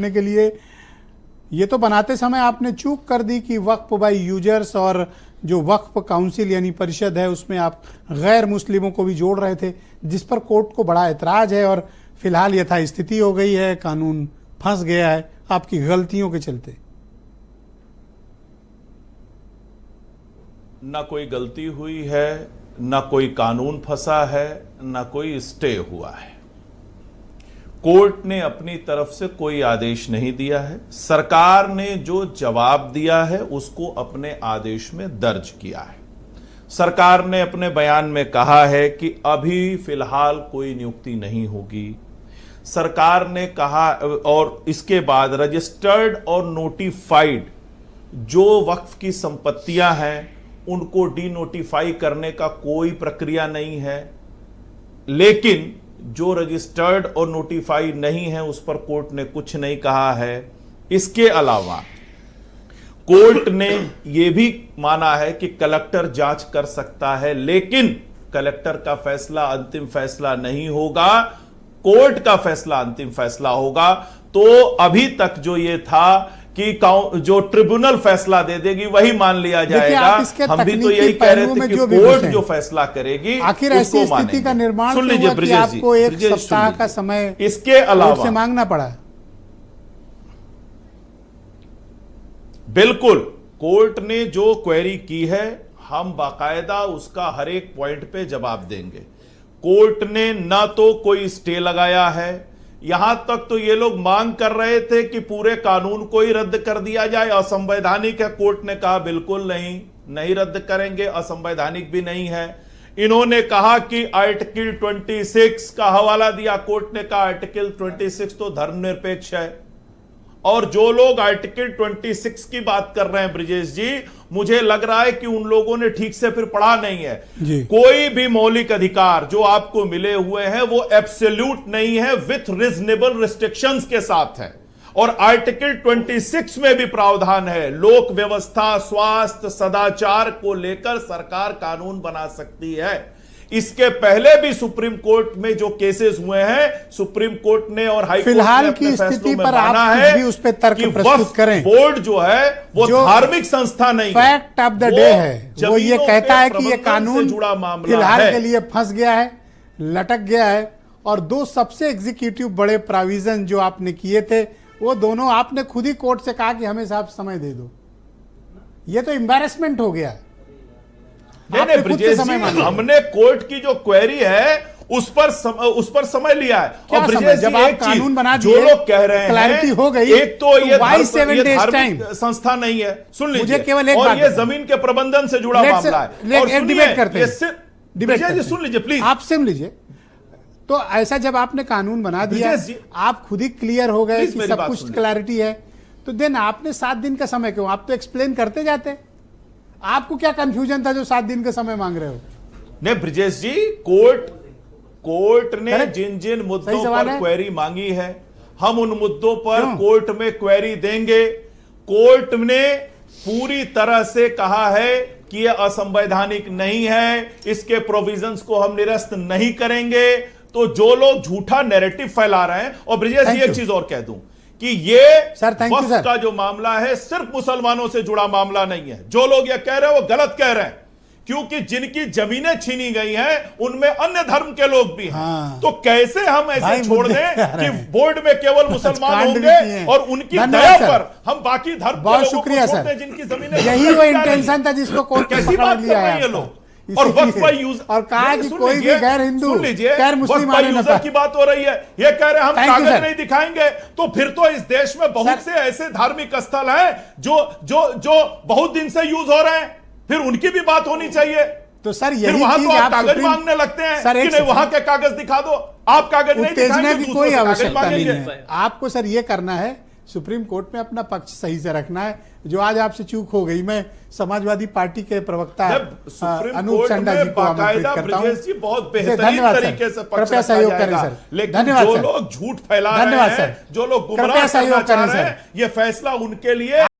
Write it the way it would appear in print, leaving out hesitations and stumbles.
के लिए ये तो बनाते समय आपने चूक कर दी कि वक्फ बाय यूजर्स और जो वक्फ काउंसिल यानी परिषद है उसमें आप गैर मुस्लिमों को भी जोड़ रहे थे, जिस पर कोर्ट को बड़ा ऐतराज है और फिलहाल यथास्थिति हो गई है, कानून फंस गया है आपकी गलतियों के चलते। ना कोई गलती हुई है, ना कोई कानून फंसा है, ना कोई स्टे हुआ है। कोर्ट ने अपनी तरफ से कोई आदेश नहीं दिया है। सरकार ने जो जवाब दिया है उसको अपने आदेश में दर्ज किया है। सरकार ने अपने बयान में कहा है कि अभी फिलहाल कोई नियुक्ति नहीं होगी। सरकार ने कहा और इसके बाद रजिस्टर्ड और नोटिफाइड जो वक्फ की संपत्तियां हैं उनको डी नोटिफाई करने का कोई प्रक्रिया नहीं है, लेकिन जो रजिस्टर्ड और नोटिफाई नहीं है उस पर कोर्ट ने कुछ नहीं कहा है। इसके अलावा कोर्ट ने यह भी माना है कि कलेक्टर जांच कर सकता है, लेकिन कलेक्टर का फैसला अंतिम फैसला नहीं होगा, कोर्ट का फैसला अंतिम फैसला होगा। तो अभी तक जो ये था कि जो ट्रिब्यूनल फैसला दे देगी वही मान लिया जाएगा। हम भी तो यही कह रहे थे कि कोर्ट जो फैसला करेगी आखिर ऐसी स्थिति का निर्माण सुन लीजिए ब्रिजेश जी, आपको एक सप्ताह का समय इसके अलावा से मांगना पड़ा। बिल्कुल, कोर्ट ने जो क्वेरी की है हम बाकायदा उसका हर एक पॉइंट पे जवाब देंगे। कोर्ट ने ना तो कोई स्टे लगाया है, यहां तक तो ये लोग मांग कर रहे थे कि पूरे कानून को ही रद्द कर दिया जाए, असंवैधानिक है। कोर्ट ने कहा बिल्कुल नहीं रद्द करेंगे, असंवैधानिक भी नहीं है। इन्होंने कहा कि आर्टिकल 26 का हवाला दिया, कोर्ट ने कहा आर्टिकल 26 तो धर्मनिरपेक्ष है। और जो लोग आर्टिकल 26 की बात कर रहे हैं ब्रिजेश जी, मुझे लग रहा है कि उन लोगों ने ठीक से फिर पढ़ा नहीं है। कोई भी मौलिक अधिकार जो आपको मिले हुए हैं वो एब्सोल्यूट नहीं है, विथ रीजनेबल रिस्ट्रिक्शंस के साथ है। और आर्टिकल 26 में भी प्रावधान है, लोक व्यवस्था, स्वास्थ्य, सदाचार को लेकर सरकार कानून बना सकती है। इसके पहले भी सुप्रीम कोर्ट में जो केसेस हुए हैं, सुप्रीम कोर्ट ने और हाई कोर्ट ने फिलहाल की स्थिति पर आप भी उस पे तर्क प्रस्तुत करें। बोर्ड जो है वो धार्मिक संस्था नहीं, फैक्ट ऑफ द डे है, वो ये कहता है कि ये कानून जुड़ा मामला फिलहाल के लिए फंस गया है, लटक गया है। और दो सबसे एग्जीक्यूटिव बड़े प्रोविजन जो आपने किए थे वो दोनों आपने खुद ही कोर्ट से कहा कि हमें साहब समय दे दो। ये तो एम्बैरेसमेंट हो गया। नहीं ब्रिजेश जी, हमने कोर्ट की जो क्वेरी है उस पर समय लिया है। और ब्रिजेश जब आप कानून बना जो लोग कह रहे हैं क्लैरिटी हो गई, एक तो ये धार्मिक संस्था नहीं है, सुन लीजिए, केवल एक और ये जमीन के प्रबंधन से जुड़ा मामला है। और डिबेट करते हैं, ब्रिजेश जी सुन लीजिए प्लीज, आप सुन लीजिए। तो ऐसा जब आपने कानून बना दिया, आप खुद ही क्लियर हो गए कि सब कुछ क्लैरिटी है, तो देन आपने 7 दिन का समय क्यों? आप तो एक्सप्लेन करते जाते। आपको क्या कंफ्यूजन था जो 7 दिन का समय मांग रहे हो? नहीं ब्रिजेश जी, कोर्ट ने जिन मुद्दों पर क्वेरी मांगी है हम उन मुद्दों पर कोर्ट में क्वेरी देंगे। कोर्ट ने पूरी तरह से कहा है कि यह असंवैधानिक नहीं है, इसके प्रोविजंस को हम निरस्त नहीं करेंगे। तो जो लोग झूठा नैरेटिव फैला रहे हैं, और ब्रिजेश जी एक चीज और कह दूं कि ये वक्फ का जो मामला है सिर्फ मुसलमानों से जुड़ा मामला नहीं है। जो लोग ये कह रहे हैं वो गलत कह रहे हैं, क्योंकि जिनकी जमीनें छीनी गई हैं उनमें अन्य धर्म के लोग भी हैं। तो कैसे हम ऐसे छोड़ दें कि बोर्ड में केवल मुसलमान होंगे और उनकी दया पर हम बाकी धर्म के लोगों को छोड़ दें जिनकी जमीनें। यही वो इंटेंशन था जिसको कोर्ट कैसी बात कर रहे हैं ये लोग। और वक्फ बाय यूजर, और कहा कि कोई भी गैर हिंदू गैर मुस्लिम यूजर की बात हो रही है, ये कह रहे हैं हम कागज नहीं दिखाएंगे। तो फिर तो इस देश में बहुत से ऐसे धार्मिक स्थल हैं जो बहुत दिन से यूज हो रहे हैं, फिर उनकी भी बात होनी चाहिए। तो सर यही वहां तो आप कागज मांगने लगते हैं कि नहीं वहां के कागज दिखा दो, आप कागज नहीं दिखाएंगे, की कोई आवश्यकता नहीं है। आपको सर ये करना है, सुप्रीम कोर्ट में अपना पक्ष सही से रखना है। जो आज आपसे चूक हो गई, मैं समाजवादी पार्टी के प्रवक्ता अनूप चंडा जी को आमंत्रित करता हूं। बहुत बेहतरीन तरीके से कृपया सहयोग करें सर। धन्यवाद। जो लोग झूठ फैला रहे हैं, जो लोग गुमराह करना चाह रहे हैं, ये फैसला उनके लिए